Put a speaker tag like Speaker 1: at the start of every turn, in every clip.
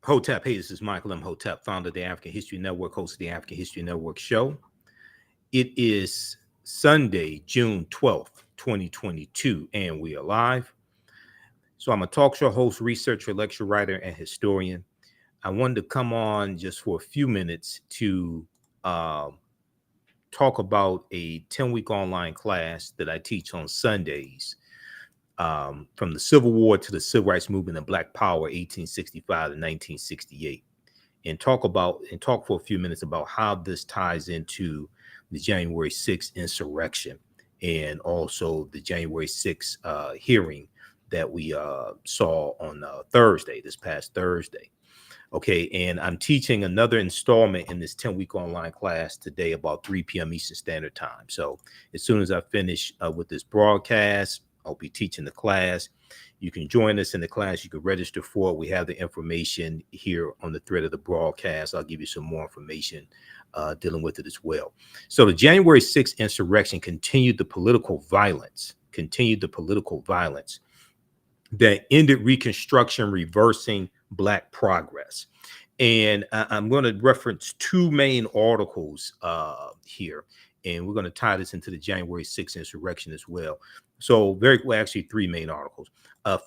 Speaker 1: Hotep. Hey, this is Michael M. Hotep, founder of the African History Network, host of the African History Network show. It is Sunday, June 12th, 2022, and we are live. So I'm a talk show host, researcher, lecture writer, and historian. I wanted to come on just for a few minutes to talk about a 10-week online class that I teach on Sundays, from the Civil War to the Civil Rights Movement and Black Power, 1865 to 1968, and talk for a few minutes about how this ties into the January 6th insurrection and also the January 6th hearing that we saw on this past Thursday. Okay, and I'm teaching another installment in this 10-week online class today about 3 p.m. Eastern Standard Time. So as soon as I finish with this broadcast, I'll be teaching the class. You can join us in the class. You can register for it. We have the information here on the thread of the broadcast. I'll give you some more information dealing with it as well. So the January 6th insurrection continued the political violence that ended Reconstruction, reversing Black progress. And I'm going to reference two main articles here, and we're going to tie this into the January 6th insurrection as well. So actually three main articles.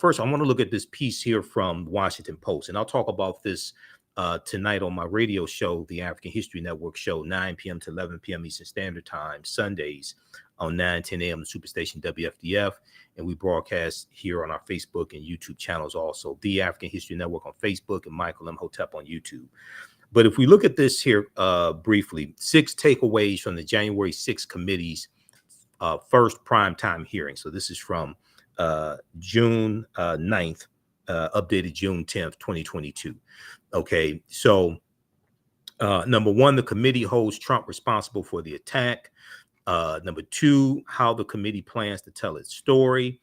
Speaker 1: First, I want to look at this piece here from Washington Post, and I'll talk about this tonight on my radio show, the African History Network show, 9 p.m. to 11 p.m. Eastern Standard Time, Sundays on 9:10 a.m. the Superstation WFDF. And we broadcast here on our Facebook and YouTube channels also, the African History Network on Facebook and Michael M. Hotep on YouTube. But if we look at this here briefly, 6 takeaways from the January 6th committee's first primetime hearing. So this is from June 9th, updated June 10th, 2022. Okay, so number one, the committee holds Trump responsible for the attack. Number two, how the committee plans to tell its story.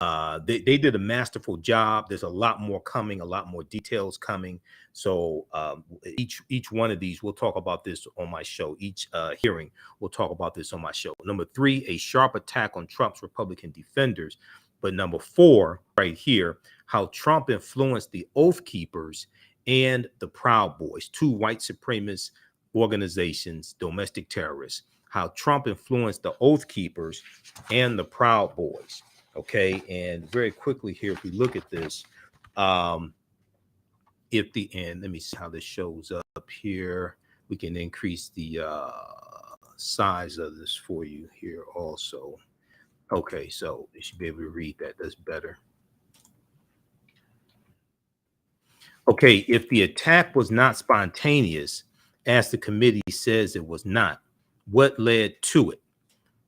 Speaker 1: They did a masterful job. There's a lot more coming, a lot more details coming. So each one of these, we'll talk about this on my show. Each hearing, we'll talk about this on my show. Number three, a sharp attack on Trump's Republican defenders. But number four, right here, how Trump influenced the Oath Keepers and the Proud Boys, 2 white supremacist organizations, domestic terrorists. How Trump influenced the Oath Keepers and the Proud Boys. Okay, and very quickly here, if we look at this, let me see how this shows up here. We can increase the size of this for you here also. Okay, so you should be able to read that. That's better. Okay, if the attack was not spontaneous, as the committee says it was not, what led to it?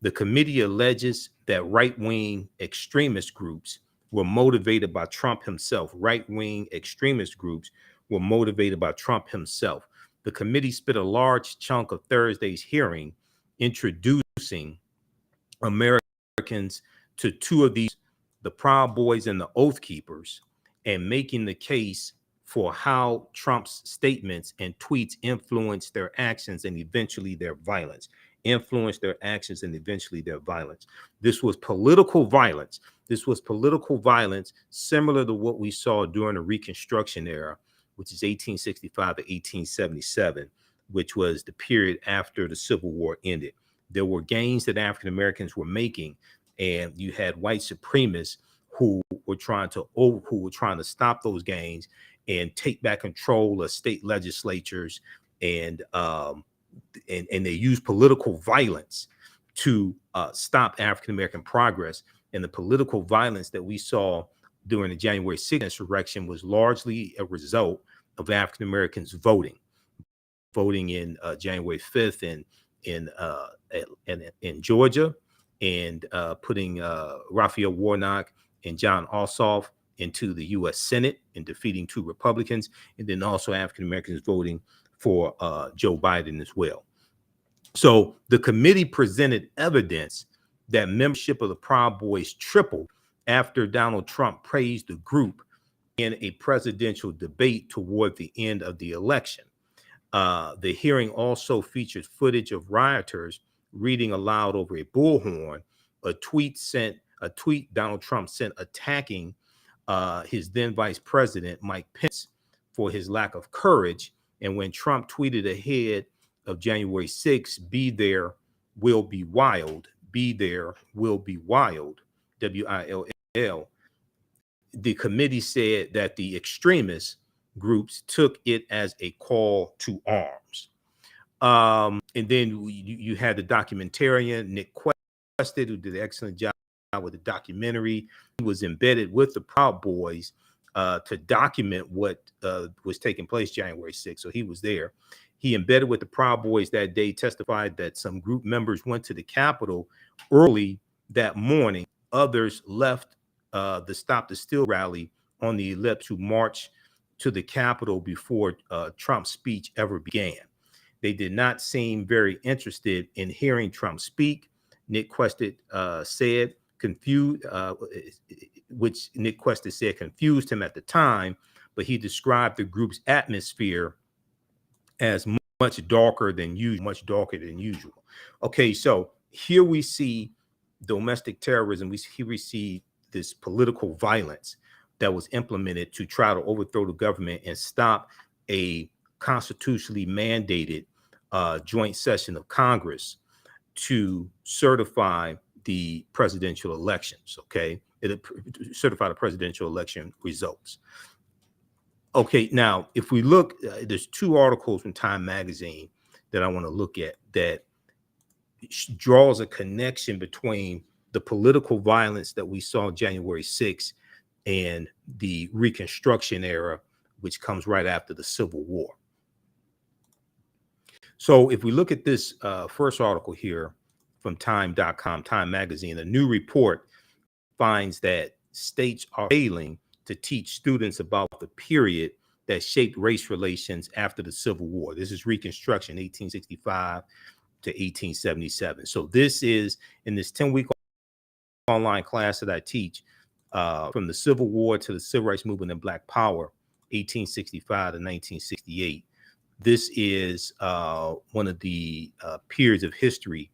Speaker 1: The committee alleges that right-wing extremist groups were motivated by Trump himself. Right-wing extremist groups were motivated by Trump himself. The committee spent a large chunk of Thursday's hearing introducing Americans to 2 of these, the Proud Boys and the Oath Keepers, and making the case for how Trump's statements and tweets influenced their actions and eventually their violence. This was political violence. Similar to what we saw during the Reconstruction Era, which is 1865 to 1877, which was the period after the Civil War ended. There were gains that African Americans were making, and you had white supremacists who were trying to stop those gains and take back control of state legislatures, and they used political violence to stop African American progress. And the political violence that we saw during the January 6th insurrection was largely a result of African Americans voting in January 5th in Georgia, and putting Raphael Warnock and John Ossoff into the U.S. Senate and defeating 2 Republicans, and then also African Americans voting for Joe Biden as well. So the committee presented evidence that membership of the Proud Boys tripled after Donald Trump praised the group in a presidential debate toward the end of the election. The hearing also featured footage of rioters reading aloud over a bullhorn a tweet Donald Trump sent attacking his then Vice President Mike Pence for his lack of courage. And when Trump tweeted ahead of January 6th, "Be there, will be wild, be there, will be wild," WILL, the committee said that the extremist groups took it as a call to arms. And then you had the documentarian Nick Quested, who did an excellent job with the documentary. He was embedded with the Proud Boys to document what was taking place January 6th. So he was there. He embedded with the Proud Boys that day, testified that some group members went to the Capitol early that morning. Others left the Stop the Steal rally on the ellipse to march to the Capitol before Trump's speech ever began. They did not seem very interested in hearing Trump speak, Nick Quested said, which Nick Quested said confused him at the time, but he described the group's atmosphere as much darker than usual. Okay, so here we see domestic terrorism. Here we see this political violence that was implemented to try to overthrow the government and stop a constitutionally mandated joint session of Congress to certify the presidential elections. Okay, it certify the presidential election results. Okay, now if we look, there's two articles from Time Magazine that I want to look at that draws a connection between the political violence that we saw January 6th and the Reconstruction Era, which comes right after the Civil War. So if we look at this first article here from time.com, Time Magazine, a new report finds that states are failing to teach students about the period that shaped race relations after the Civil War. This is Reconstruction, 1865 to 1877. So this is in this 10-week online class that I teach, from the Civil War to the Civil Rights Movement and Black Power, 1865 to 1968. This is one of the periods of history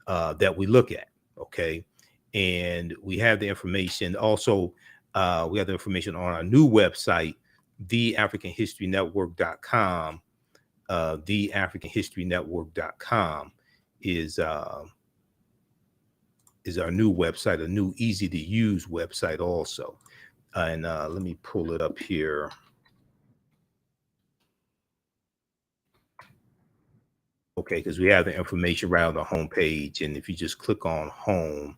Speaker 1: that we look at, okay? And we have the information. Also, we have the information on our new website, theafricanhistorynetwork.com. Theafricanhistorynetwork.com is our new website, a new easy-to-use website also. And let me pull it up here. Okay, because we have the information right on the home page. And if you just click on home,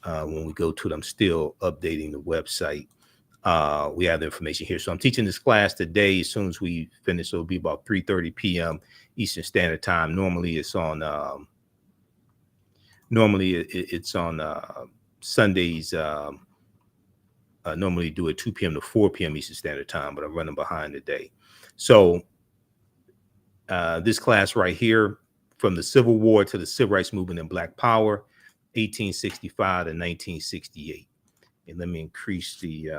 Speaker 1: when we go to it, I'm still updating the website. We have the information here. So I'm teaching this class today. As soon as we finish, so it'll be about 3:30 p.m. Eastern Standard Time. Normally it's on Sundays. Normally do it 2 p.m. to 4 p.m. Eastern Standard Time, but I'm running behind today. So this class right here, from the Civil War to the Civil Rights Movement and Black Power, 1865 to 1968. And let me increase the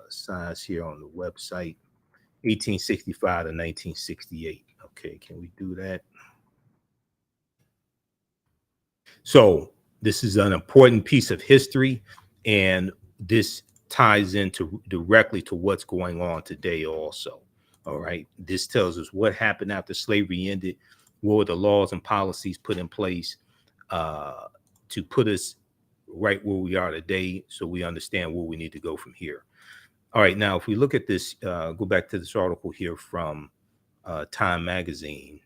Speaker 1: size here on the website, 1865 to 1968. Okay, can we do that? So this is an important piece of history, and this ties into directly to what's going on today also. All right, this tells us what happened after slavery ended, what were the laws and policies put in place to put us right where we are today, so we understand where we need to go from here. All right, now if we look at this, go back to this article here from Time Magazine.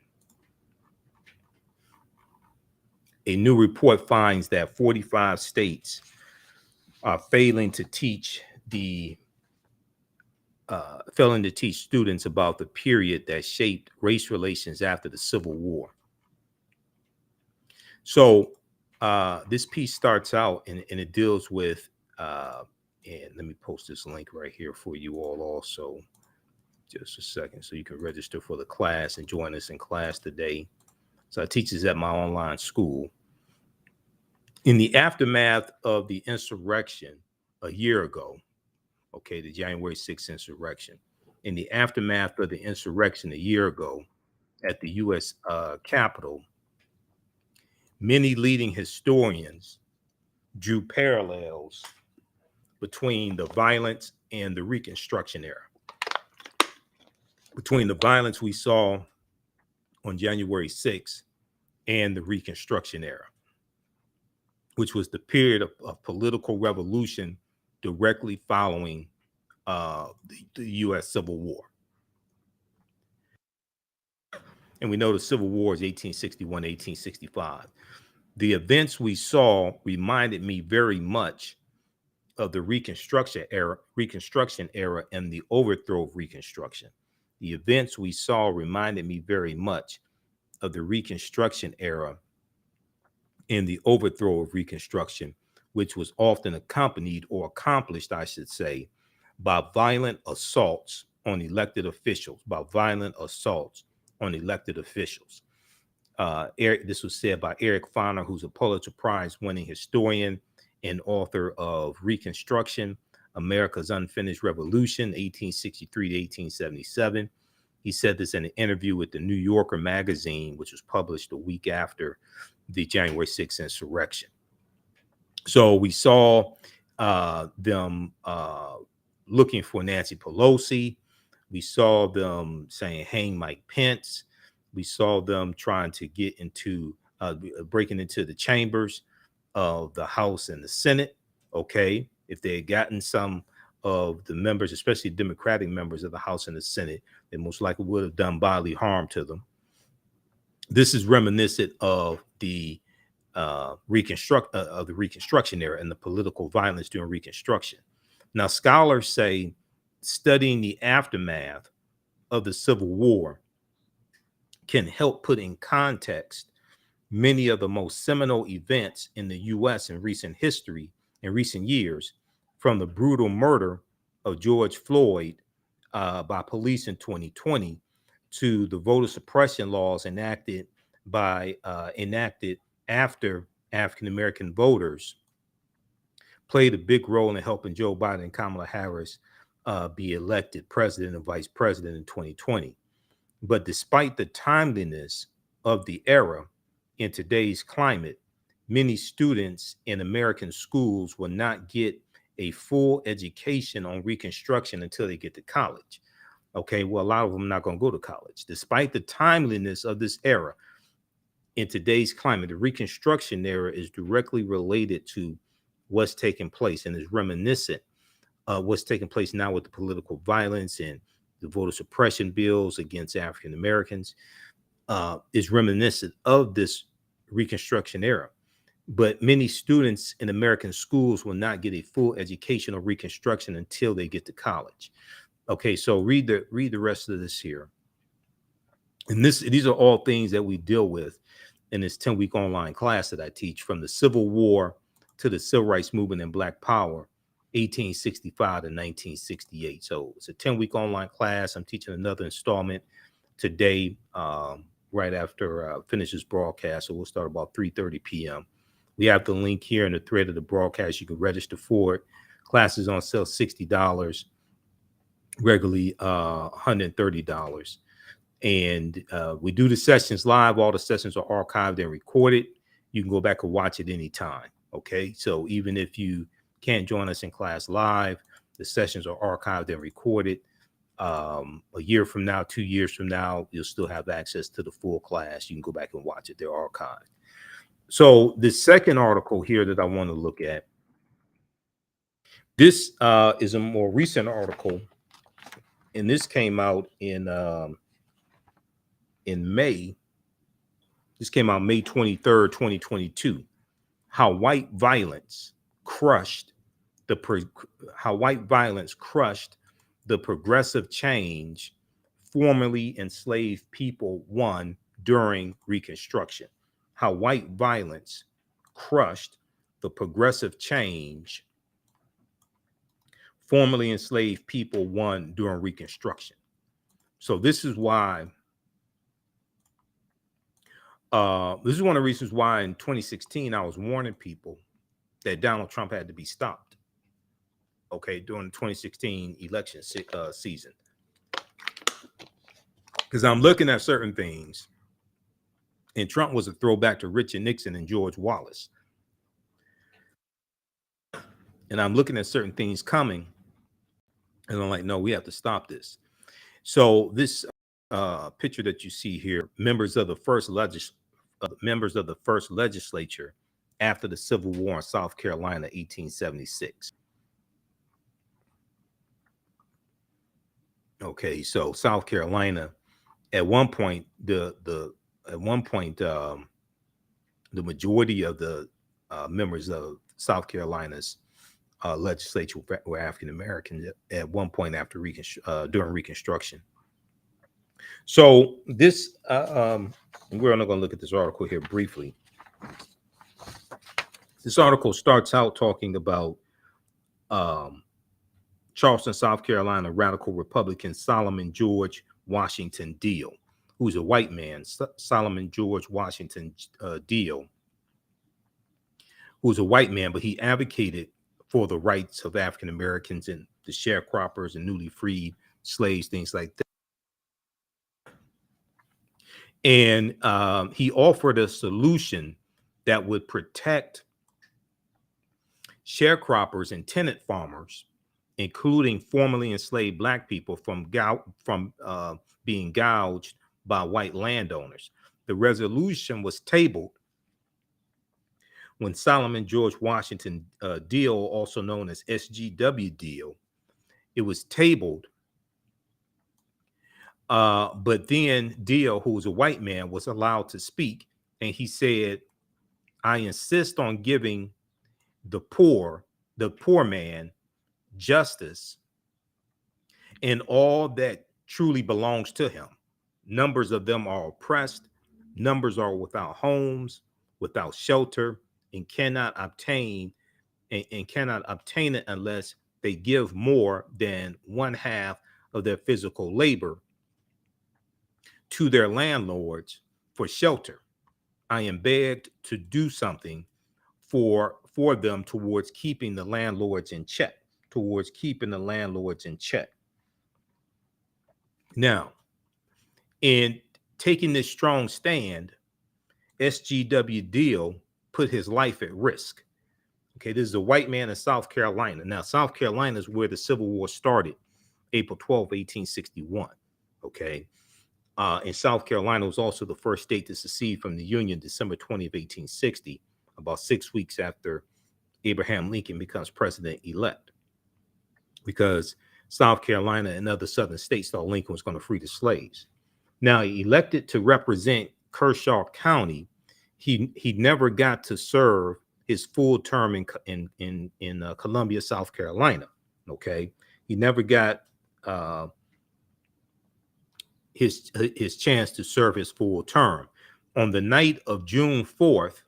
Speaker 1: A new report finds that 45 states are failing to teach students about the period that shaped race relations after the Civil War. So this piece starts out and it deals with, and let me post this link right here for you all also, just a second, so you can register for the class and join us in class today. So I teach this at my online school. In the aftermath of the insurrection a year ago, okay, the January 6th insurrection, in the aftermath of the insurrection a year ago at the U.S. Capitol, many leading historians drew parallels between the violence and the Reconstruction era. between the violence we saw on January 6th and the Reconstruction Era, which was the period of political revolution directly following the U.S. Civil War. And we know the Civil War is 1861, 1865. The events we saw reminded me very much of the Reconstruction era and the overthrow of Reconstruction. The events we saw reminded me very much of the Reconstruction era and the overthrow of Reconstruction, which was often accompanied or accomplished, I should say, by violent assaults on elected officials, This was said by Eric Foner, who's a Pulitzer Prize winning historian and author of Reconstruction, America's Unfinished Revolution, 1863 to 1877. He said this in an interview with the New Yorker magazine, which was published a week after the January 6th insurrection. So we saw them looking for Nancy Pelosi. We saw them saying, hang Mike Pence. We saw them trying to get into, breaking into the chambers of the House and the Senate. Okay. If they had gotten some of the members, especially Democratic members of the House and the Senate, they most likely would have done bodily harm to them. This is reminiscent of the Reconstruction era and the political violence during Reconstruction. Now, scholars say studying the aftermath of the Civil War can help put in context many of the most seminal events in the U.S. in recent history, in recent years, from the brutal murder of George Floyd by police in 2020 to the voter suppression laws enacted after African-American voters played a big role in helping Joe Biden and Kamala Harris be elected president and vice president in 2020. But despite the timeliness of the era in today's climate, many students in American schools will not get a full education on Reconstruction until they get to college. Okay, well, a lot of them are not going to go to college. Despite the timeliness of this era, in today's climate, the Reconstruction era is directly related to what's taking place and is reminiscent of what's taking place now with the political violence and the voter suppression bills against African Americans, is reminiscent of this Reconstruction era. But many students in American schools will not get a full education on Reconstruction until they get to college. Okay, so read the rest of this here. And these are all things that we deal with in this 10-week online class that I teach, from the Civil War to the Civil Rights Movement and Black Power, 1865 to 1968. So it's a 10-week online class. I'm teaching another installment today, right after finish this broadcast. So we'll start about 3:30 p.m. We have the link here in the thread of the broadcast. You can register for it. Classes on sale $60, regularly $130. And we do the sessions live. All the sessions are archived and recorded. You can go back and watch it anytime. Okay, so even if you can't join us in class live, the sessions are archived and recorded. A year from now, 2 years from now, you'll still have access to the full class. You can go back and watch it. They're archived. So the second article here that I want to look at, this is a more recent article, and this came out in May. This came out May 23rd, 2022. How white violence crushed the progressive change formerly enslaved people won during Reconstruction. How white violence crushed the progressive change formerly enslaved people won during Reconstruction. So this is why, this is one of the reasons why in 2016, I was warning people that Donald Trump had to be stopped. Okay, during the 2016 election season. Because I'm looking at certain things, and Trump was a throwback to Richard Nixon and George Wallace. And I'm looking at certain things coming, and I'm like, no, we have to stop this. So this picture that you see here, members of the first legislature after the Civil War in South Carolina, 1876. Okay, so South Carolina, at one point, the majority of the members of South Carolina's legislature were African Americans at one point after during Reconstruction. So this, we're only going to look at this article here briefly. This article starts out talking about Charleston, South Carolina radical Republican Solomon George Washington Deal, who's a white man. Solomon George Washington Deal, who's a white man, but he advocated for the rights of African Americans and the sharecroppers and newly freed slaves, things like that. And he offered a solution that would protect sharecroppers and tenant farmers, including formerly enslaved Black people, from being gouged by white landowners. The resolution was tabled when Solomon George Washington Deal, also known as SGW Deal, it was tabled. But then Deal, who was a white man, was allowed to speak, and he said, "I insist on giving the poor man, justice, and all that truly belongs to him. Numbers of them are oppressed. Numbers are without homes, without shelter, and cannot obtain it unless they give more than one half of their physical labor to their landlords for shelter. I am begged to do something for them towards keeping the landlords in check. Now, in taking this strong stand, SGW Deal put his life at risk. Okay, this is a white man in South Carolina. Now, South Carolina is where the Civil War started, April 12, 1861. Okay. And South Carolina was also the first state to secede from the Union, December 20th, 1860, about 6 weeks after Abraham Lincoln becomes president-elect, because South Carolina and other southern states thought Lincoln was going to free the slaves. Now, elected to represent Kershaw County, he never got to serve his full term in Columbia, South Carolina. Okay, he never got his chance to serve his full term. On the night of June 4th,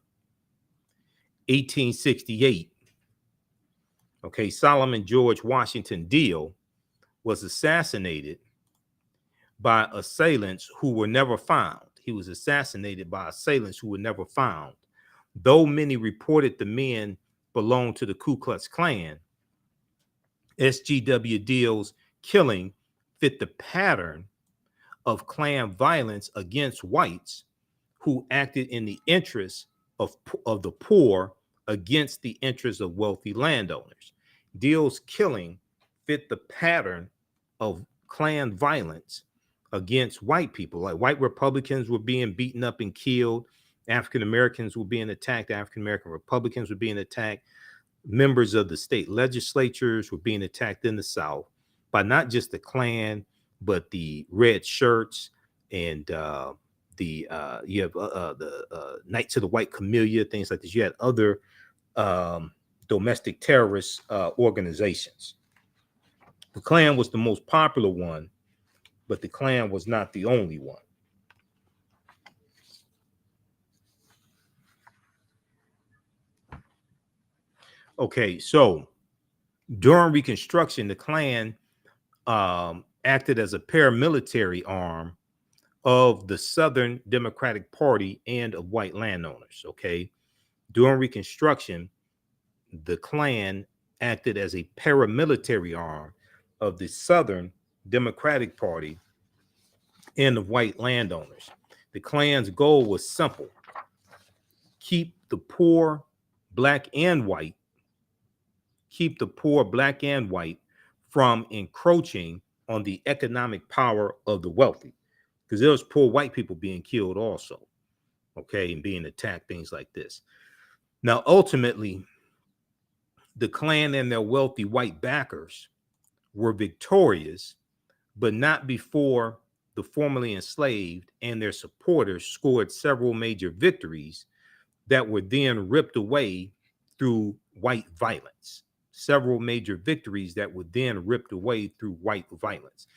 Speaker 1: 1868, okay, Solomon George Washington Deal was assassinated by assailants who were never found. He was assassinated by assailants who were never found. Though many reported the men belonged to the Ku Klux Klan, SGW Deal's killing fit the pattern of Klan violence against whites who acted in the interests of the poor against the interests of wealthy landowners. Deal's killing fit the pattern of Klan violence against white people. Like, white Republicans were being beaten up and killed. African Americans were being attacked. African American Republicans were being attacked. Members of the state legislatures were being attacked in the South by not just the Klan, but the red shirts and you have the Knights of the White Camellia, things like this. You had other domestic terrorist organizations. The Klan was the most popular one, but the Klan was not the only one. Okay, so during Reconstruction, the Klan acted as a paramilitary arm of the Southern Democratic Party and of white landowners. Okay, during Reconstruction, the Klan acted as a paramilitary arm of the Southern Democratic Party and of white landowners. The Klan's goal was simple: keep the poor, black and white, from encroaching on the economic power of the wealthy, because there was poor white people being killed also, okay, and being attacked, things like this. Now, ultimately, the Klan and their wealthy white backers were victorious, but not before the formerly enslaved and their supporters scored several major victories that were then ripped away through white violence. Several major victories that were then ripped away through white violence.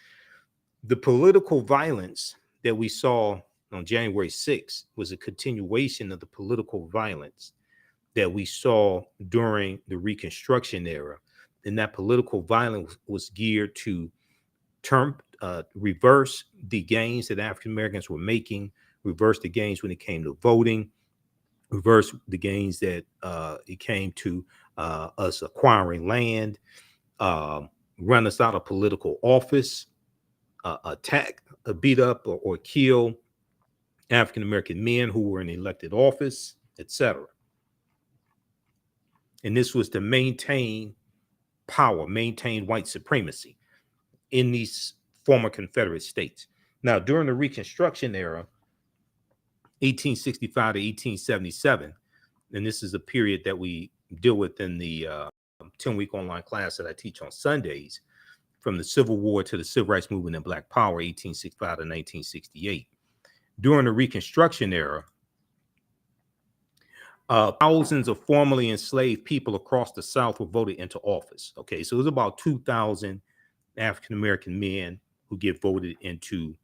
Speaker 1: The political violence that we saw on January 6th was a continuation of the political violence that we saw during the Reconstruction era. And that political violence was geared to reverse the gains that African Americans were making, reverse the gains when it came to voting, reverse the gains that it came to us acquiring land, run us out of political office, attack, beat up, or kill African American men who were in elected office, etc. And this was to maintain power, maintain white supremacy in these former Confederate states. Now, during the Reconstruction era, 1865 to 1877, and this is a period that we deal with in the 10-week online class that I teach on Sundays, from the Civil War to the Civil Rights Movement and Black Power, 1865 to 1968. During the Reconstruction era, thousands of formerly enslaved people across the South were voted into office. Okay, so it was about 2,000 African-American men who get voted into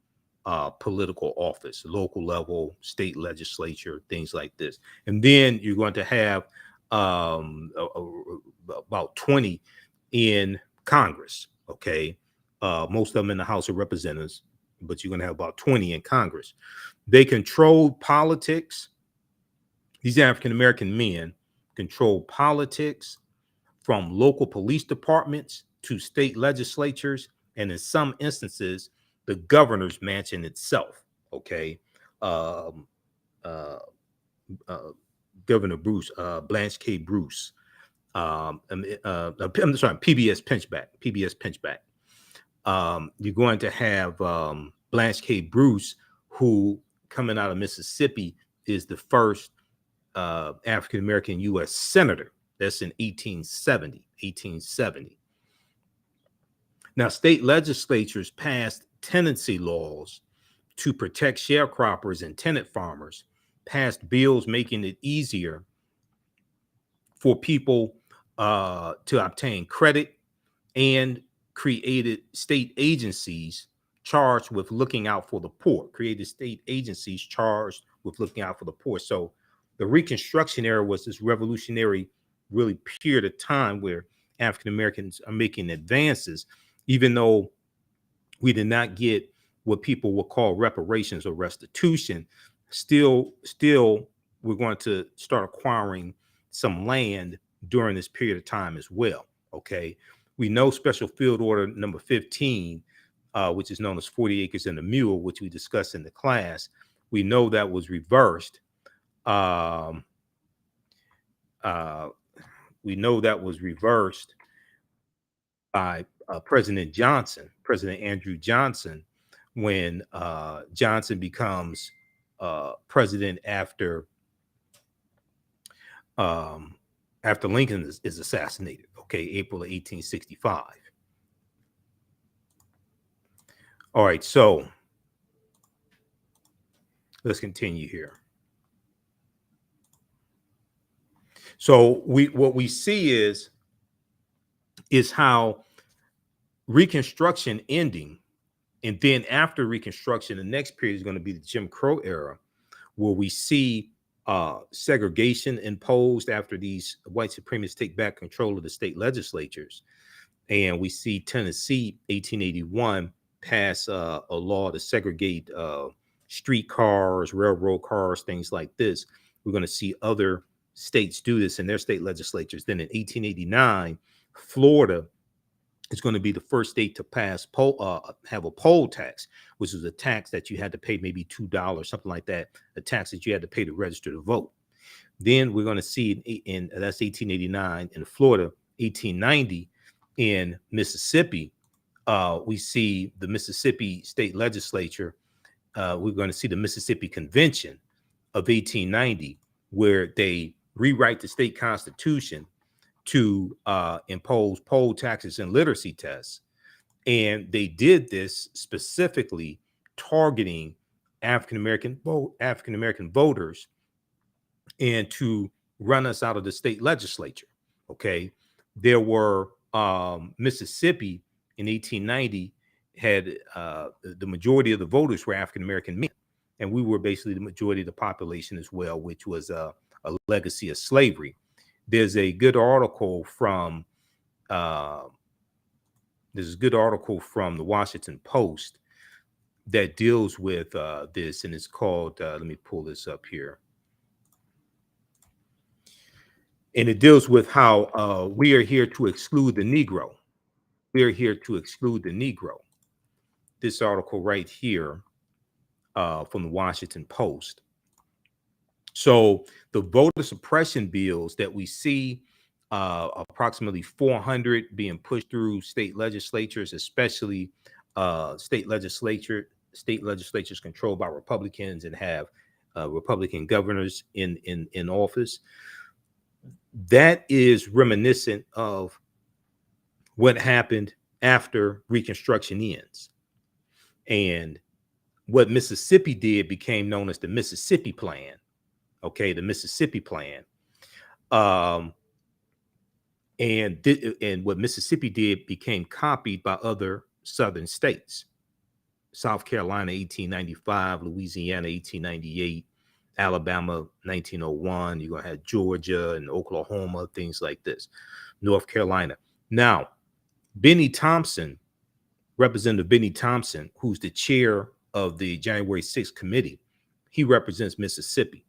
Speaker 1: political office, local level, state legislature, things like this. And then you're going to have about 20 in Congress, okay? Most of them in the House of Representatives, but you're going to have about 20 in Congress. They controlled politics. These African-American men controlled politics, from local police departments to state legislatures, and in some instances, the governor's mansion itself, okay? Governor Bruce, Blanche K. Bruce, I'm sorry, PBS Pinchback. You're going to have Blanche K. Bruce, who, coming out of Mississippi, is the first African-American U.S. senator. That's in 1870. Now, state legislatures passed tenancy laws to protect sharecroppers and tenant farmers, passed bills making it easier for people to obtain credit, and created state agencies charged with looking out for the poor, So the Reconstruction era was this revolutionary, really period of time where African Americans are making advances, even though we did not get what people would call reparations or restitution. Still, we're going to start acquiring some land during this period of time as well. Okay, we know Special Field Order number 15, which is known as 40 acres and a mule, which we discussed in the class. We know that was reversed. We know that was reversed by President Andrew Johnson, when Johnson becomes president after Lincoln is assassinated. Okay, April of 1865. All right, so let's continue here. So what we see is how Reconstruction ending, and then after Reconstruction, the next period is going to be the Jim Crow era, where we see segregation imposed after these white supremacists take back control of the state legislatures. And we see Tennessee, 1881, pass a law to segregate streetcars, railroad cars, things like this. We're going to see other states do this in their state legislatures. Then in 1889, Florida is going to be the first state to pass have a poll tax, which is a tax that you had to pay maybe $2, something like that, a tax that you had to pay to register to vote. Then we're going to see that's 1889 in Florida, 1890 in Mississippi, We see the Mississippi state legislature. We're going to see the Mississippi Convention of 1890, where they rewrite the state constitution to impose poll taxes and literacy tests. And they did this specifically targeting African-American voters and to run us out of the state legislature. Okay. There were Mississippi in 1890 had the majority of the voters were African-American men. And we were basically the majority of the population as well, which was a legacy of slavery. There's a good article from the Washington Post that deals with this, and it's called, let me pull this up here. And it deals with how we are here to exclude the Negro. We are here to exclude the Negro. This article right here from the Washington Post. So the voter suppression bills that we see, approximately 400 being pushed through state legislatures, especially state legislatures controlled by Republicans and have Republican governors in office. That is reminiscent of what happened after Reconstruction ends. And what Mississippi did became known as the Mississippi Plan. Okay, the Mississippi Plan. And what Mississippi did became copied by other southern states. South Carolina, 1895, Louisiana, 1898, Alabama, 1901. You're going to have Georgia and Oklahoma, things like this. North Carolina. Now, Representative Benny Thompson, who's the chair of the January 6th committee, he represents Mississippi.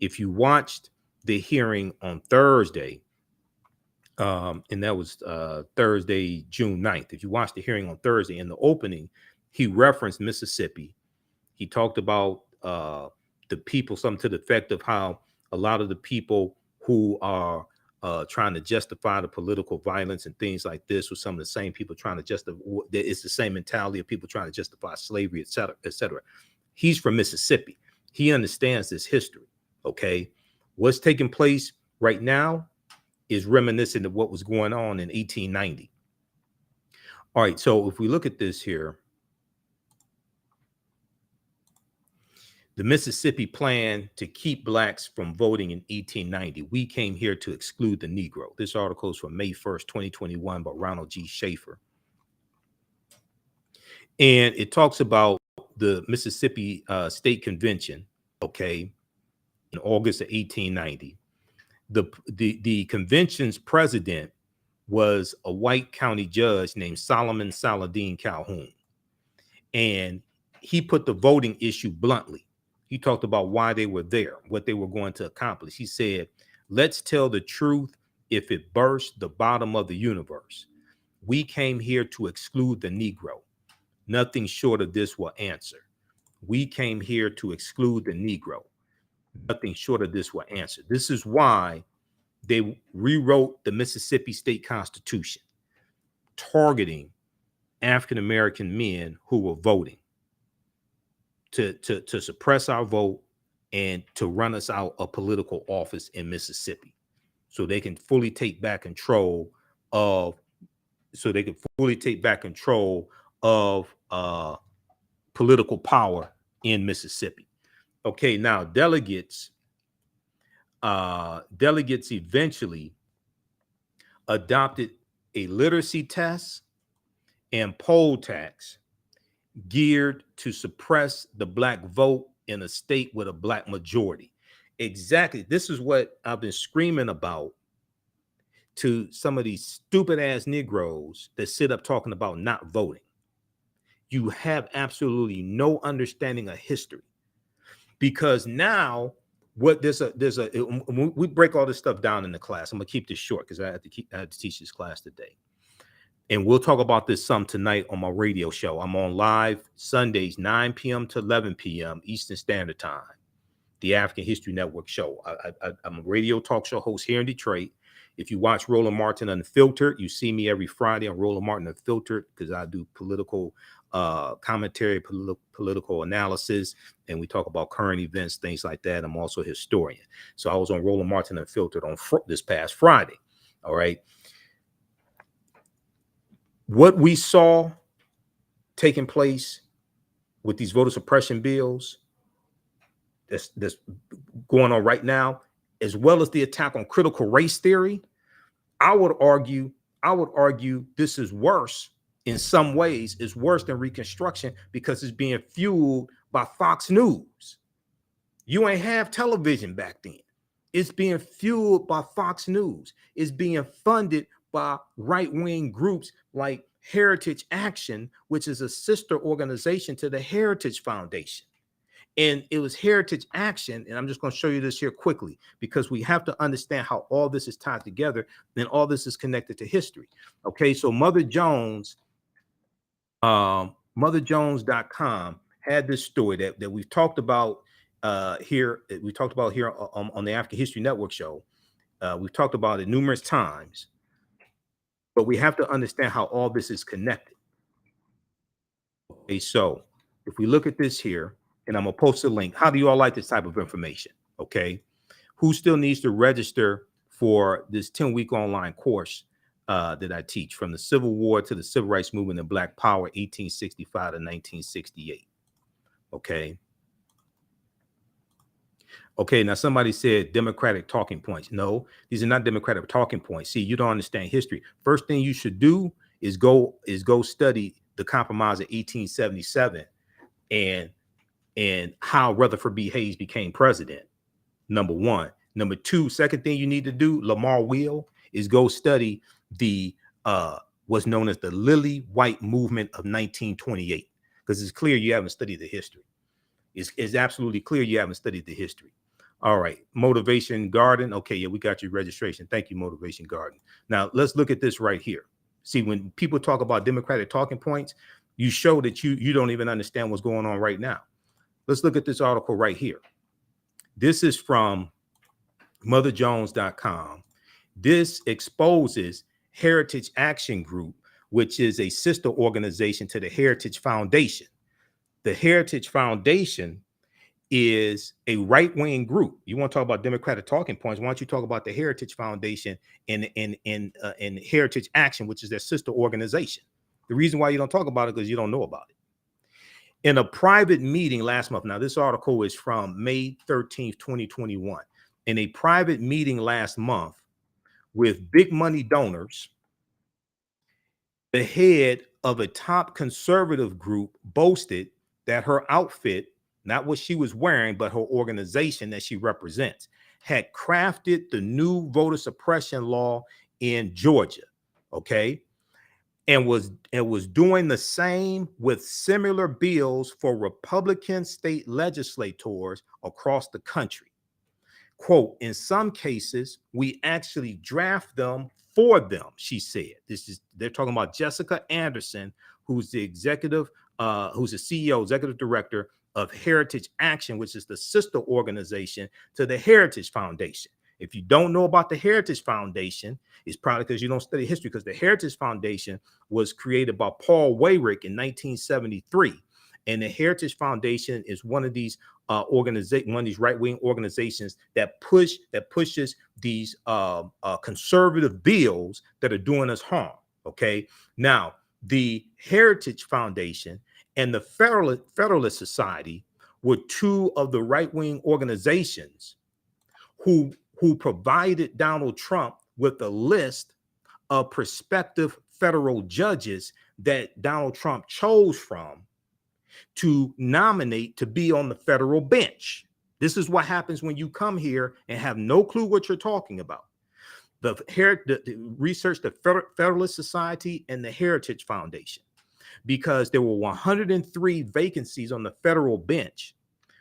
Speaker 1: If you watched the hearing on Thursday, and that was Thursday, June 9th. If you watched the hearing on Thursday, in the opening, he referenced Mississippi. He talked about the people, something to the effect of how a lot of the people who are trying to justify the political violence and things like this with some of the same people trying to justify, it's the same mentality of people trying to justify slavery, et cetera, et cetera. He's from Mississippi. He understands this history. Okay. What's taking place right now is reminiscent of what was going on in 1890. All right. So if we look at this here, the Mississippi Plan to keep blacks from voting in 1890. We came here to exclude the Negro. This article is from May 1st, 2021 by Ronald G. Schaefer. And it talks about the Mississippi State Convention, okay, in August of 1890. The convention's president was a white county judge named Solomon Saladin Calhoun. And he put the voting issue bluntly. He talked about why they were there, what they were going to accomplish. He said, let's tell the truth if it burst the bottom of the universe. We came here to exclude the Negro. Nothing short of this will answer. We came here to exclude the Negro. Nothing short of this will answer. This is why they rewrote the Mississippi State Constitution, targeting African-American men who were voting. To suppress our vote and to run us out of political office in Mississippi, so they can fully take back control of, political power in Mississippi. Okay, now delegates eventually adopted a literacy test and poll tax geared to suppress the black vote in a state with a black majority. Exactly. This is what I've been screaming about to some of these stupid ass Negroes that sit up talking about not voting. You have absolutely no understanding of history, because now we break all this stuff down in the class. I'm gonna keep this short because I had to teach this class today. And we'll talk about this some tonight on my radio show. I'm on live Sundays, 9 p.m. to 11 p.m. Eastern Standard Time, the African History Network show. I'm a radio talk show host here in Detroit. If you watch Roland Martin Unfiltered, you see me every Friday on Roland Martin Unfiltered, because I do political commentary, political analysis, and we talk about current events, things like that. I'm also a historian. So I was on Roland Martin Unfiltered on this past Friday. All right. What we saw taking place with these voter suppression bills that's going on right now, as well as the attack on critical race theory, I would argue this is worse. In some ways, it's worse than Reconstruction, because it's being fueled by Fox News. You ain't have television back then. It's being fueled by Fox News. It's being funded by right-wing groups like Heritage Action, which is a sister organization to the Heritage Foundation. And it was Heritage Action, and I'm just going to show you this here quickly, because we have to understand how all this is tied together, and all this is connected to history. Okay, so Mother Jones, motherjones.com had this story that we've talked about here. We talked about here on the African History Network show. We've talked about it numerous times, but we have to understand how all this is connected. Okay, so if we look at this here, and I'm gonna post a link. How do you all like this type of information? Okay, who still needs to register for this 10-week online course that I teach, from the Civil War to the Civil Rights Movement and Black Power, 1865 to 1968? Okay. Okay, now somebody said Democratic talking points. No, these are not Democratic talking points. See, you don't understand history. First thing you should do is go study the Compromise of 1877 and how Rutherford B. Hayes became president. Number one. Number two, second thing you need to do, Lamar Wheel, is go study the what's known as the Lily White Movement of 1928, because it's clear you haven't studied the history. It's absolutely clear you haven't studied the history. All right, Motivation Garden. Okay, yeah, we got your registration. Thank you, Motivation Garden. Now let's look at this right here. See, when people talk about Democratic talking points, you show that you don't even understand what's going on right now. Let's look at this article right here. This is from motherjones.com. This exposes Heritage Action Group, which is a sister organization to the Heritage Foundation. The Heritage Foundation is a right-wing group. You want to talk about Democratic talking points? Why don't you talk about the Heritage Foundation and Heritage Action, which is their sister organization? The reason why you don't talk about it is because you don't know about it. In a private meeting last month, now this article is from May 13th, 2021. In a private meeting last month with big money donors, the head of a top conservative group boasted that her outfit, not what she was wearing, but her organization that she represents, had crafted the new voter suppression law in Georgia, okay, and was doing the same with similar bills for Republican state legislators across the country. Quote, in some cases, we actually draft them for them, she said. They're talking about Jessica Anderson, who's the executive, who's the CEO, executive director of Heritage Action, which is the sister organization to the Heritage Foundation. If you don't know about the Heritage Foundation, it's probably because you don't study history, because the Heritage Foundation was created by Paul Weyrich in 1973. And the Heritage Foundation is one of these right-wing organizations that pushes these conservative bills that are doing us harm. Okay. Now, the Heritage Foundation and the Federalist Society were two of the right-wing organizations who provided Donald Trump with a list of prospective federal judges that Donald Trump chose from to nominate to be on the federal bench. This is what happens when you come here and have no clue what you're talking about. The research, the Federalist Society and the Heritage Foundation, because there were 103 vacancies on the federal bench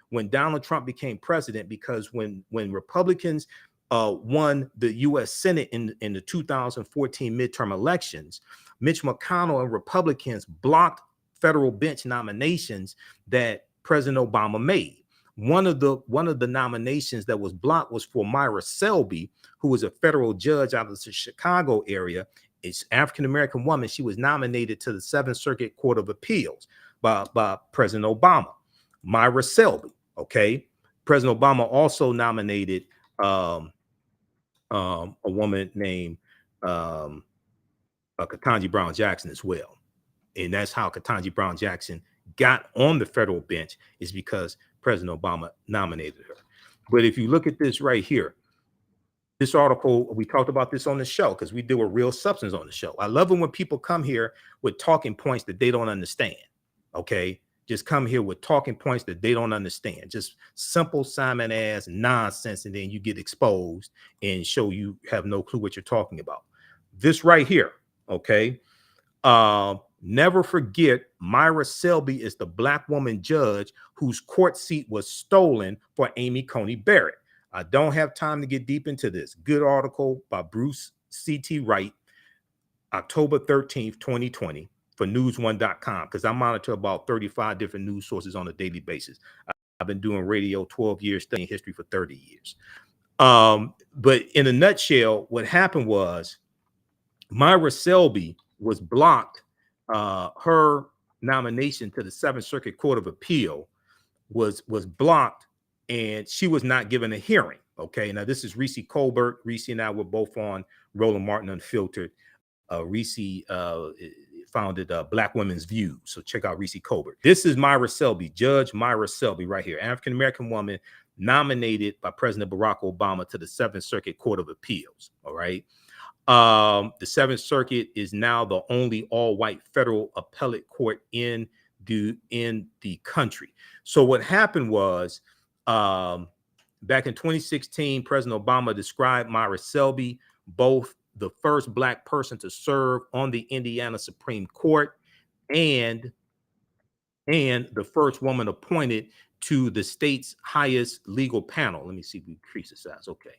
Speaker 1: when Donald Trump became president, because when Republicans won the U.S. Senate in the 2014 midterm elections, Mitch McConnell and Republicans blocked federal bench nominations that President Obama made. One of the nominations that was blocked was for Myra Selby, who was a federal judge out of the Chicago area. It's African-American woman. She was nominated to the Seventh Circuit Court of Appeals by President Obama. Myra Selby. Okay. President Obama also nominated a woman named Ketanji Brown Jackson as well. And that's how Ketanji Brown Jackson got on the federal bench, is because President Obama nominated her. But if you look at this right here, this article, we talked about this on the show because we do a real substance on the show. I love it when people come here with talking points that they don't understand. Okay. Just come here with talking points that they don't understand. Just simple Simon ass nonsense. And then you get exposed and show you have no clue what you're talking about. This right here. Okay. Never forget, Myra Selby is the Black woman judge whose court seat was stolen for Amy Coney Barrett. I don't have time to get deep into this. Good article by Bruce C.T. Wright, October 13th, 2020 for newsone.com, because I monitor about 35 different news sources on a daily basis. I've been doing radio 12 years, studying history for 30 years. But in a nutshell, what happened was Myra Selby was blocked. Her nomination to the Seventh Circuit Court of Appeal was blocked, and she was not given a hearing. Okay, now this is Reese Colbert. Reese and I were both on Roland Martin Unfiltered. Reese founded Black Women's View, so check out Reese Colbert. This is Myra Selby, Judge Myra Selby right here, African-American woman nominated by President Barack Obama to the Seventh Circuit Court of Appeals. All right. The Seventh Circuit is now the only all-white federal appellate court in the country. So what happened was, back in 2016, President Obama described Myra Selby, both the first Black person to serve on the Indiana Supreme Court and the first woman appointed to the state's highest legal panel. Let me see if we increase the size. Okay.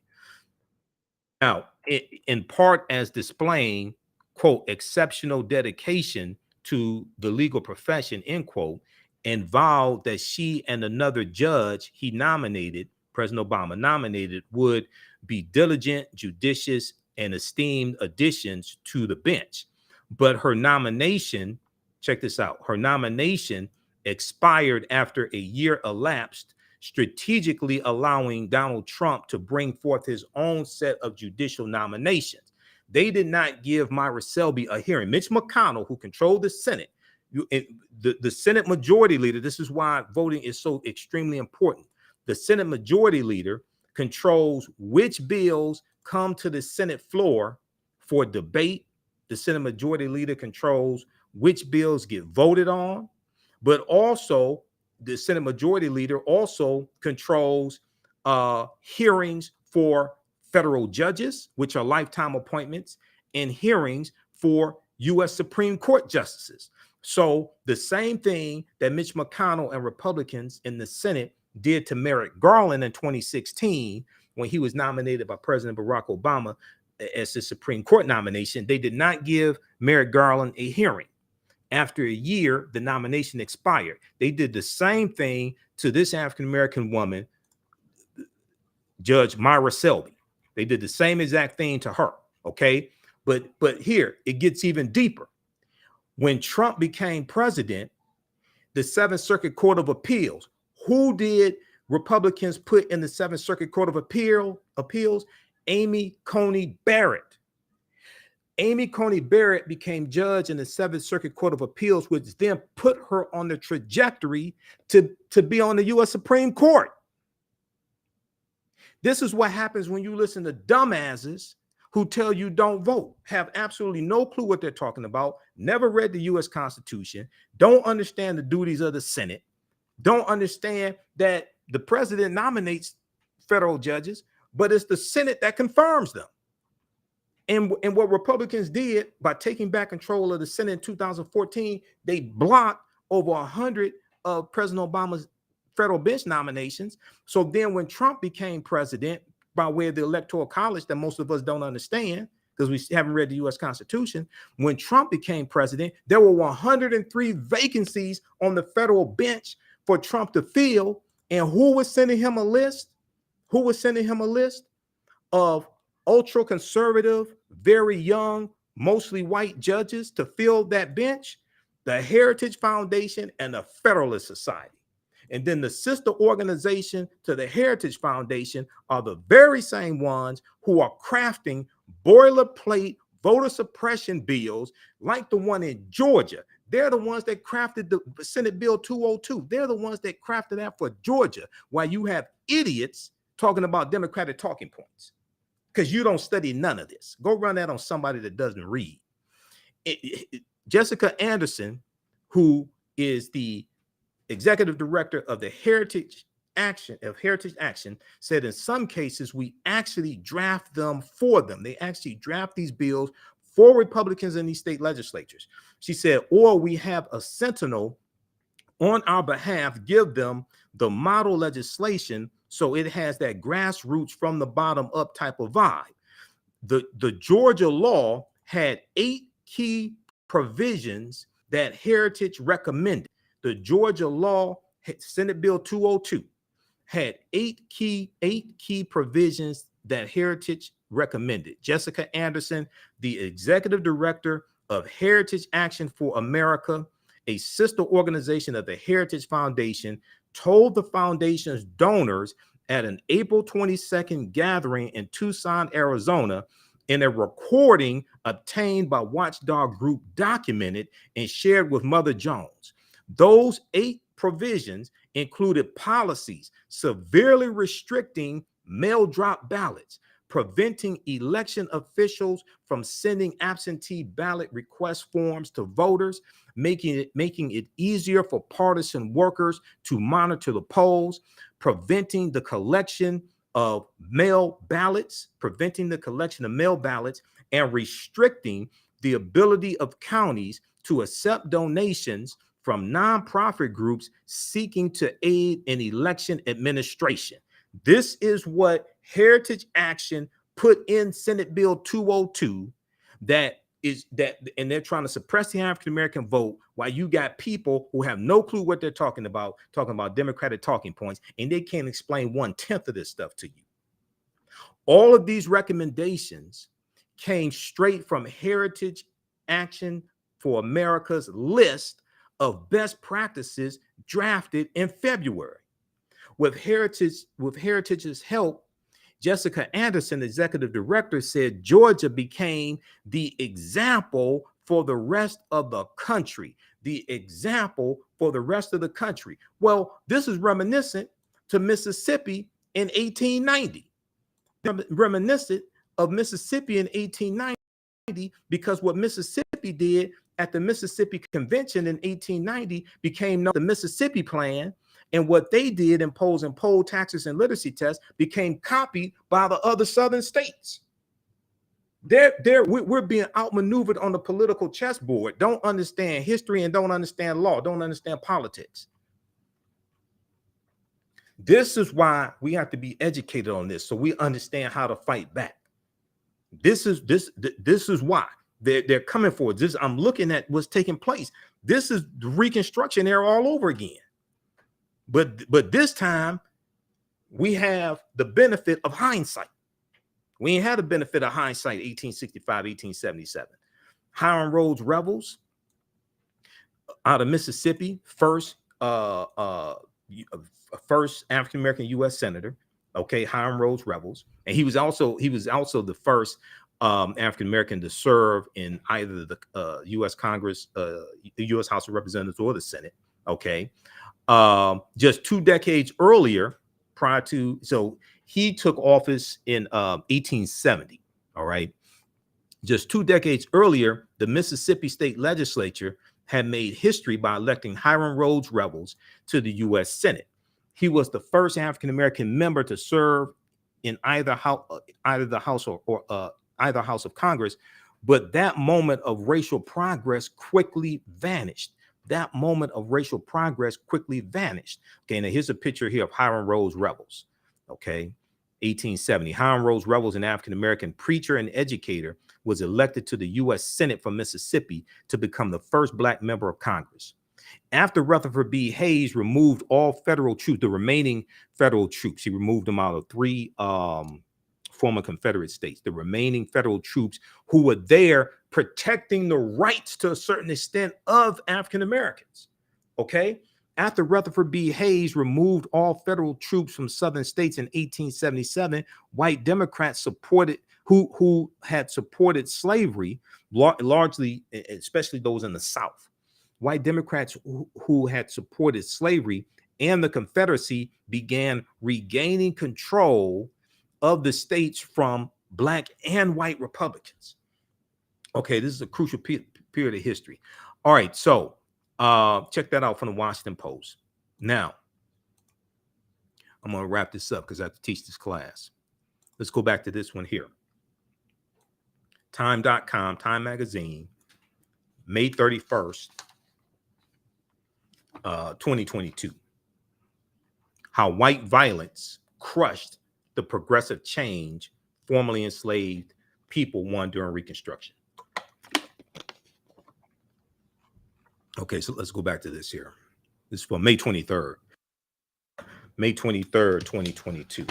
Speaker 1: Now, in part as displaying, quote, exceptional dedication to the legal profession, end quote, and vowed that she and another judge he nominated, President Obama nominated, would be diligent, judicious, and esteemed additions to the bench. But her nomination, check this out, her nomination expired after a year elapsed, strategically allowing Donald Trump to bring forth his own set of judicial nominations. They did not give Myra Selby a hearing. Mitch McConnell, who controlled the Senate, the Senate majority leader, this is why voting is so extremely important. The Senate majority leader controls which bills come to the Senate floor for debate. The Senate majority leader controls which bills get voted on, but also the Senate majority leader also controls hearings for federal judges, which are lifetime appointments, and hearings for U.S. Supreme Court justices. So the same thing that Mitch McConnell and Republicans in the Senate did to Merrick Garland in 2016 when he was nominated by President Barack Obama as the Supreme Court nomination, they did not give Merrick Garland a hearing. After a year, the nomination expired. They did the same thing to this African-American woman, Judge Myra Selby. They did the same exact thing to her, okay? But here, it gets even deeper. When Trump became president, the Seventh Circuit Court of Appeals, who did Republicans put in the Seventh Circuit Court of Appeals? Amy Coney Barrett. Amy Coney Barrett became judge in the Seventh Circuit Court of Appeals, which then put her on the trajectory to be on the U.S. Supreme Court. This is what happens when you listen to dumbasses who tell you don't vote, have absolutely no clue what they're talking about, never read the U.S. Constitution, don't understand the duties of the Senate, don't understand that the president nominates federal judges, but it's the Senate that confirms them. And what Republicans did by taking back control of the Senate in 2014, they blocked over 100 of President Obama's federal bench nominations. So then when Trump became president, by way of the Electoral College that most of us don't understand because we haven't read the U.S. Constitution, when Trump became president, there were 103 vacancies on the federal bench for Trump to fill. And who was sending him a list? Who was sending him a list of ultra conservative, very young, mostly white judges to fill that bench? The Heritage Foundation and the Federalist Society. And then the sister organization to the Heritage Foundation are the very same ones who are crafting boilerplate voter suppression bills like the one in Georgia. They're the ones that crafted the Senate Bill 202. They're the ones that crafted that for Georgia, while you have idiots talking about Democratic talking points because you don't study none of this. Go run that on somebody that doesn't read. Jessica Anderson, who is the executive director of the Heritage Action, said in some cases we actually draft them for them. They actually draft these bills for Republicans in these state legislatures. She said, or we have a sentinel on our behalf, give them the model legislation so it has that grassroots from the bottom up type of vibe. The Georgia law had 8 key provisions that Heritage recommended. The Georgia law, Senate Bill 202, had 8 key provisions that Heritage recommended. Jessica Anderson, the executive director of Heritage Action for America, a sister organization of the Heritage Foundation, told the foundation's donors at an April 22nd gathering in Tucson, Arizona, in a recording obtained by Watchdog Group, documented and shared with Mother Jones. Those 8 provisions included policies severely restricting mail drop ballots, preventing election officials from sending absentee ballot request forms to voters, making it easier for partisan workers to monitor the polls, preventing the collection of mail ballots, and restricting the ability of counties to accept donations from nonprofit groups seeking to aid in election administration. This is what Heritage Action put in Senate Bill 202, and they're trying to suppress the African-American vote while you got people who have no clue what they're talking about Democratic talking points, and they can't explain 1/10 of this stuff to you. All of these recommendations came straight from Heritage Action for America's list of best practices drafted in February. With Heritage's help, Jessica Anderson, executive director, said Georgia became the example for the rest of the country. Well, this is reminiscent to Mississippi in 1890. Reminiscent of Mississippi in 1890, because what Mississippi did at the Mississippi Convention in 1890 became known as the Mississippi Plan. And what they did, imposing poll taxes and literacy tests, became copied by the other southern states. We're being outmaneuvered on the political chessboard. Don't understand history and don't understand law, don't understand politics. This is why we have to be educated on this, so we understand how to fight back. This is why they're coming for this. I'm looking at what's taking place. This is the Reconstruction Era all over again. But this time we have the benefit of hindsight. We ain't had the benefit of hindsight 1865, 1877. Hiram Rhodes rebels out of Mississippi, first African-American U.S. senator. Okay, Hiram Rhodes rebels, and he was also the first African-American to serve in either the U.S. Congress, the U.S. House of Representatives, or the Senate. Okay. Just 2 decades earlier, so he took office in 1870. All right. Just 2 decades earlier, the Mississippi State Legislature had made history by electing Hiram Rhodes rebels to the U.S. Senate. He was the first African-American member to serve in either house of Congress, but that moment of racial progress quickly vanished. Okay, now here's a picture here of Hiram Rhodes rebels. Okay, 1870. Hiram Rhodes rebels, an African-American preacher and educator, was elected to the U.S. Senate from Mississippi to become the first Black member of Congress. After Rutherford B. Hayes removed all federal troops, the remaining federal troops, he removed them out of three former Confederate states, the remaining federal troops who were there protecting the rights to a certain extent of African Americans. Okay. After Rutherford B. Hayes removed all federal troops from southern states in 1877, white Democrats supported who had supported slavery, largely, especially those in the South. White Democrats who had supported slavery and the Confederacy began regaining control of the states from black and white Republicans. Okay, this is a crucial period of history. All right, so check that out from the Washington Post. Now, I'm going to wrap this up because I have to teach this class. Let's go back to this one here. Time.com, Time Magazine, May 31st, 2022. How white violence crushed the progressive change formerly enslaved people won during Reconstruction. Okay, so let's go back to this here. This is for May 23rd. May 23rd, 2022.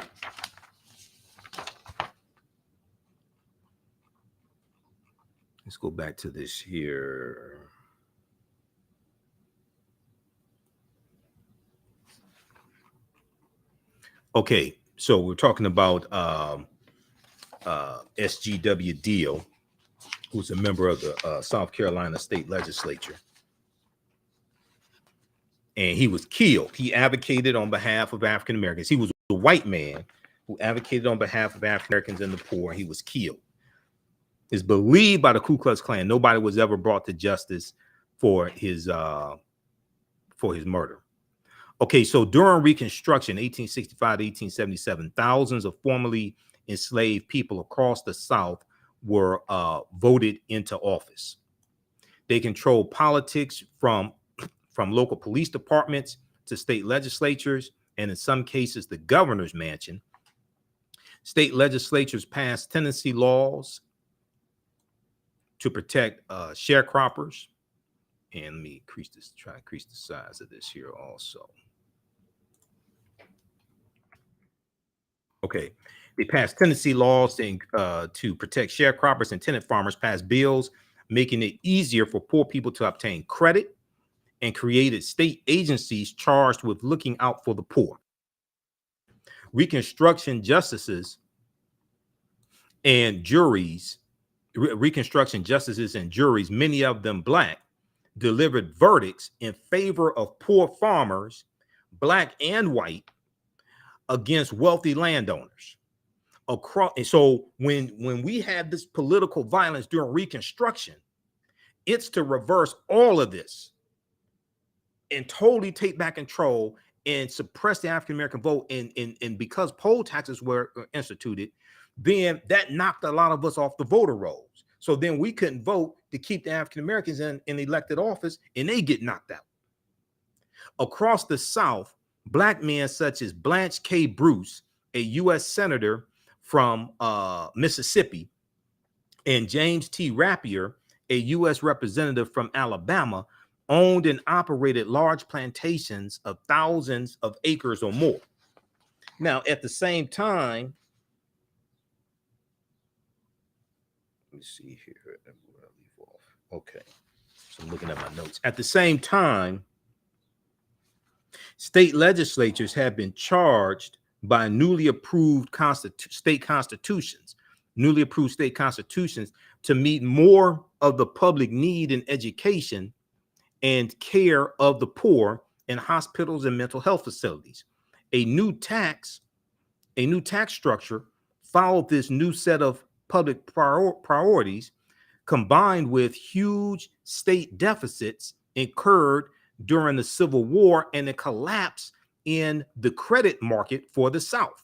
Speaker 1: Let's go back to this here. Okay, so we're talking about S.G.W. Deal, who's a member of the South Carolina State Legislature. And he was killed. He advocated on behalf of African Americans. He was a white man who advocated on behalf of African Americans and the poor. He was killed. It's believed by the Ku Klux Klan nobody was ever brought to justice for his murder. Okay, so during Reconstruction, 1865 to 1877, thousands of formerly enslaved people across the South were voted into office. They controlled politics from local police departments to state legislatures, and in some cases, the governor's mansion. State legislatures passed tenancy laws to protect sharecroppers. And let me try to increase the size of this here also. Okay, they passed tenancy laws to protect sharecroppers, and tenant farmers passed bills making it easier for poor people to obtain credit, and created state agencies charged with looking out for the poor. Reconstruction justices and juries, many of them black, delivered verdicts in favor of poor farmers, black and white, against wealthy landowners. So when we had this political violence during Reconstruction, it's to reverse all of this and totally take back control and suppress the African American vote. And because poll taxes were instituted, then that knocked a lot of us off the voter rolls. So then we couldn't vote to keep the African Americans in elected office, and they get knocked out. Across the South, black men such as Blanche K. Bruce, a U.S. senator from Mississippi, and James T. Rapier, a U.S. representative from Alabama, owned and operated large plantations of thousands of acres or more. Now, at the same time, let me see here. Okay, so I'm looking at my notes. At the same time, state legislatures have been charged by newly approved state constitutions to meet more of the public need in education and care of the poor in hospitals and mental health facilities. A new tax structure followed this new set of public priorities, combined with huge state deficits incurred during the Civil War and the collapse in the credit market for the South.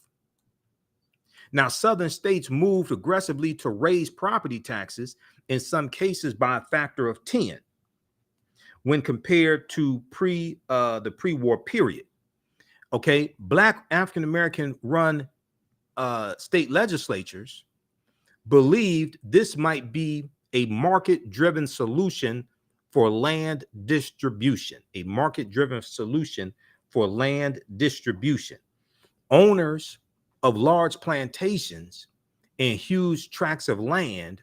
Speaker 1: Now, Southern states moved aggressively to raise property taxes, in some cases by a factor of 10. When compared to the pre-war period. Okay, black African-American run state legislatures believed this might be a market-driven solution for land distribution, a market-driven solution for land distribution. Owners of large plantations and huge tracts of land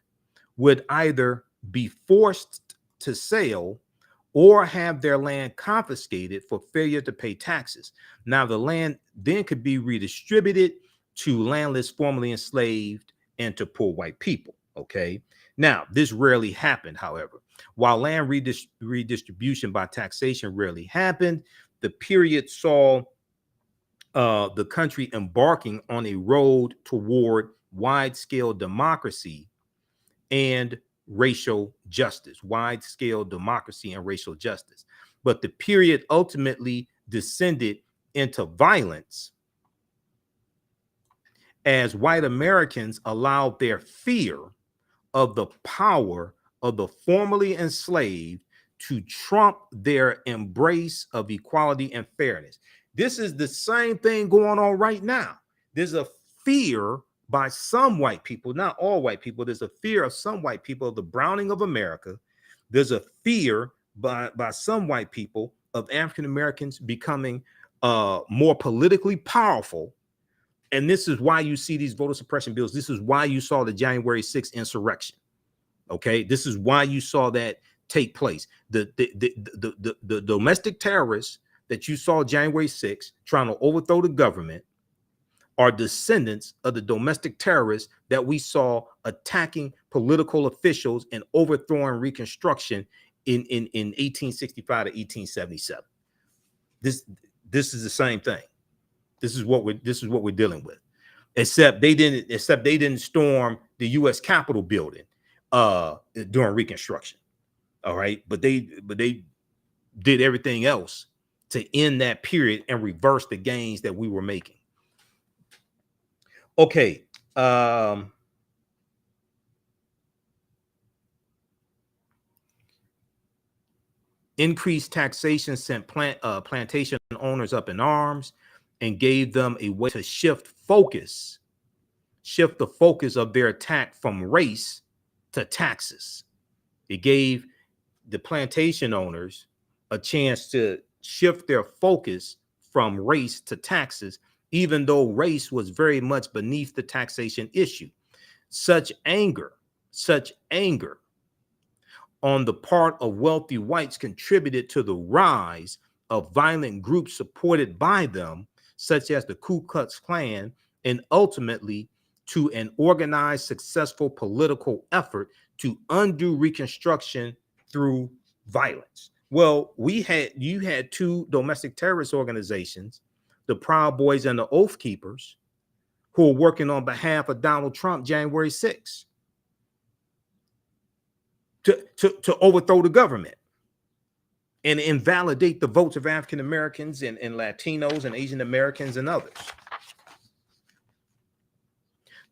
Speaker 1: would either be forced to sell or have their land confiscated for failure to pay taxes. Now, the land then could be redistributed to landless, formerly enslaved, and to poor white people. Okay. Now, this rarely happened, however. While land redistribution by taxation rarely happened, the period saw the country embarking on a road toward wide-scale democracy and racial justice, wide-scale democracy and racial justice. But the period ultimately descended into violence as white Americans allowed their fear of the power of the formerly enslaved to trump their embrace of equality and fairness. This is the same thing going on right now. There's a fear by some white people, not all white people. There's a fear of some white people of the browning of America. There's a fear by some white people of African Americans becoming more politically powerful. And this is why you see these voter suppression bills. This is why you saw the January 6th insurrection. Okay, this is why you saw that take place. The domestic terrorists that you saw January 6th trying to overthrow the government are descendants of the domestic terrorists that we saw attacking political officials and overthrowing Reconstruction in 1865 to 1877. This is the same thing. This is what we're dealing with. Except they didn't storm the U.S. Capitol building during Reconstruction. All right, but they did everything else to end that period and reverse the gains that we were making. Okay. Increased taxation sent plantation owners up in arms and gave them a way to shift the focus of their attack from race to taxes. It gave the plantation owners a chance to shift their focus from race to taxes, even though race was very much beneath the taxation issue. Such anger on the part of wealthy whites contributed to the rise of violent groups supported by them, such as the Ku Klux Klan, and ultimately to an organized, successful political effort to undo Reconstruction through violence. Well, you had two domestic terrorist organizations, the Proud Boys and the Oath Keepers, who are working on behalf of Donald Trump January 6th to overthrow the government and invalidate the votes of African Americans and Latinos and Asian Americans and others.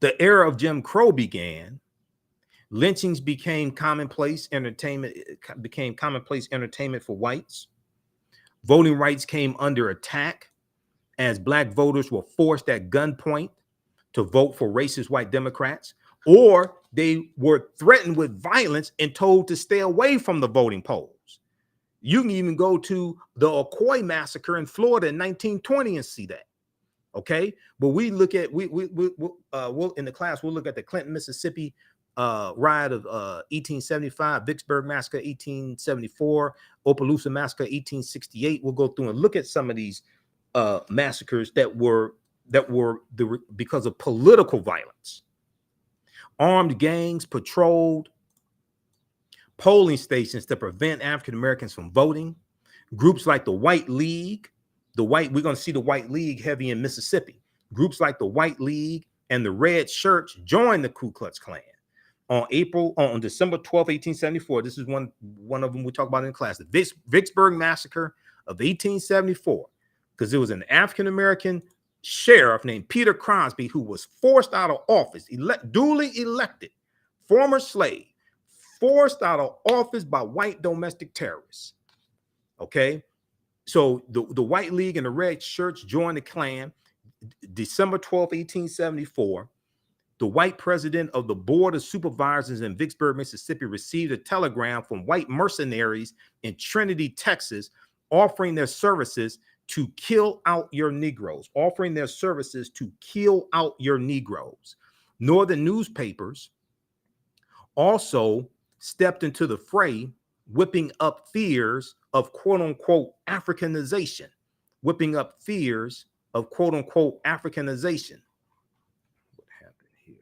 Speaker 1: The era of Jim Crow began. Lynchings became commonplace entertainment for whites. Voting rights came under attack as Black voters were forced at gunpoint to vote for racist white Democrats, or they were threatened with violence and told to stay away from the voting polls. You can even go to the Ocoee massacre in Florida in 1920 and see that. Okay, but we look at we'll in the class we'll look at the Clinton, Mississippi riot of 1875, Vicksburg massacre 1874, Opelousas massacre 1868. We'll go through and look at some of these massacres that were because of political violence. Armed gangs patrolled polling stations to prevent African Americans from voting. Groups like the White League, we're going to see the White League heavy in Mississippi. Groups like the White League and the Red Shirts joined the Ku Klux Klan on December 12, 1874. This is one of them we talk about in class, the Vicksburg massacre of 1874, because there was an African American sheriff named Peter Crosby who was forced out of office, duly elected, former slave, forced out of office by white domestic terrorists. Okay, so the White League and the Red Shirts joined the Klan December 12, 1874. The white president of the Board of Supervisors in Vicksburg, Mississippi, received a telegram from white mercenaries in Trinity, Texas, offering their services to kill out your Negroes, offering their services to kill out your Negroes. Northern newspapers also stepped into the fray, whipping up fears of quote unquote Africanization, whipping up fears of quote unquote Africanization. What happened here?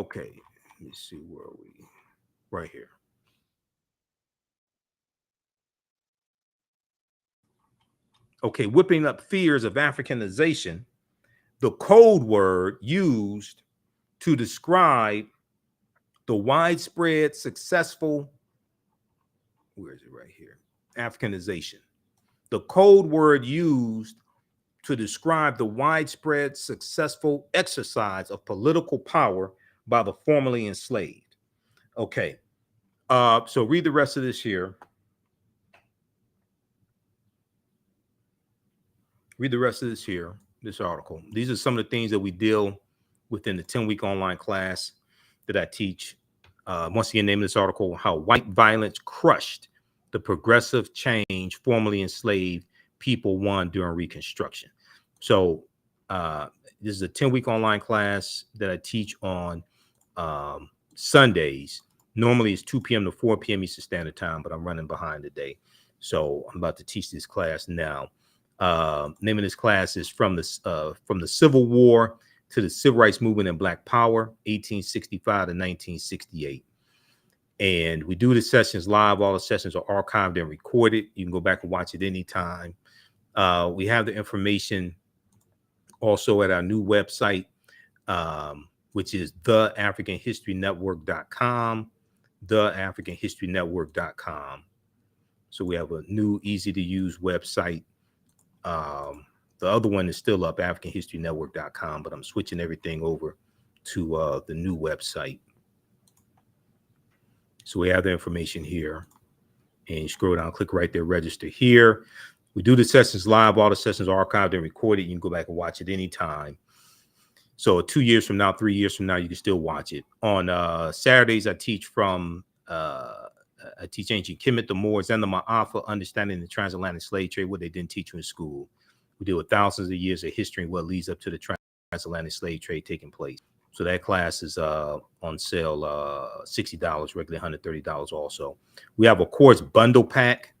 Speaker 1: Okay, let me see, where are we? Right here. Okay, whipping up fears of Africanization, the code word used to describe the widespread successful, where is it right here? Africanization. The code word used to describe the widespread successful exercise of political power by the formerly enslaved. Okay, so read the rest of this here. Read the rest of this here, this article. These are some of the things that we deal within the 10-week online class that I teach. Once again, name of this article, How White Violence Crushed the Progressive Change Formerly Enslaved People Won During Reconstruction. So this is a 10-week online class that I teach on Sundays. Normally it's 2 p.m. to 4 p.m. Eastern Standard Time, but I'm running behind today. So I'm about to teach this class now. Name of this class is from the Civil War to the Civil Rights Movement and Black Power, 1865 to 1968. And we do the sessions live. All the sessions are archived and recorded. You can go back and watch it anytime. We have the information also at our new website, which is theafricanhistorynetwork.com, theafricanhistorynetwork.com. So we have a new, easy to use website. The other one is still up, africanhistorynetwork.com, but I'm switching everything over to the new website. So we have the information here, and you scroll down, click right there, register here. We do the sessions live. All the sessions are archived and recorded. You can go back and watch it anytime. So 2 years from now, 3 years from now, you can still watch it. On Saturdays, I teach ancient Kemet, the Moors, and the Ma'afa, understanding the transatlantic slave trade, what they didn't teach you in school. We deal with thousands of years of history and what leads up to the transatlantic slave trade taking place. So that class is on sale, $60, regularly $130 also. We have a course bundle pack.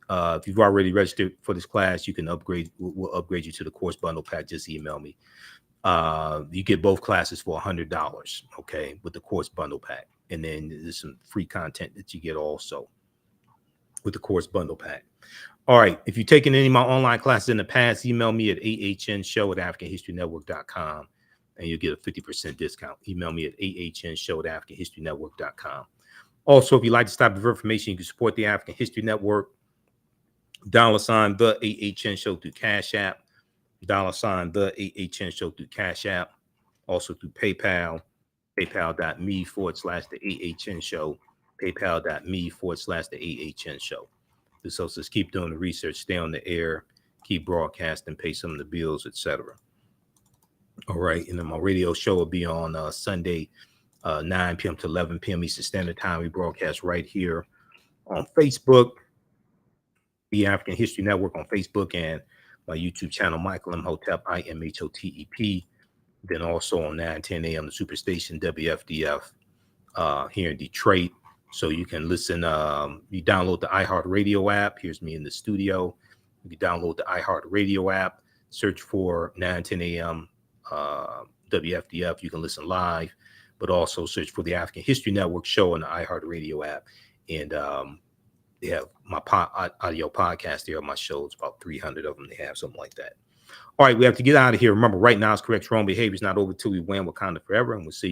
Speaker 1: If you've already registered for this class, you can upgrade. We'll upgrade you to the course bundle pack. Just email me. You get both classes for $100, okay, with the course bundle pack. And then there's some free content that you get also with the course bundle pack. All right. If you've taken any of my online classes in the past, email me at ahnshow@africanhistorynetwork.com and you'll get a 50% discount. Email me at ahnshow@africanhistorynetwork.com. Also, if you'd like to stop for information, you can support the African History Network. $ the AHN Show through Cash App. $ the AHN Show through Cash App. Also through PayPal. PayPal.me/the AHN Show. PayPal.me/the AHN Show. This helps us keep doing the research, stay on the air, keep broadcasting, pay some of the bills, etc. All right. And then my radio show will be on Sunday, 9 p.m. to 11 p.m. Eastern Standard Time. We broadcast right here on Facebook, the African History Network on Facebook, and my YouTube channel, Michael Imhotep, IMHOTEP. Then also on 9:10 a.m. the Superstation WFDF here in Detroit. So you can listen. You download the iHeartRadio app. Here's me in the studio. You can download the iHeartRadio app. Search for 9:10 a.m. WFDF. You can listen live, but also search for the African History Network show on the iHeartRadio app. And they have my audio podcast there on my shows, about 300 of them they have, something like that. All right, we have to get out of here. Remember, right now is correct. Wrong behavior is not over till we win. Wakanda forever, and we'll see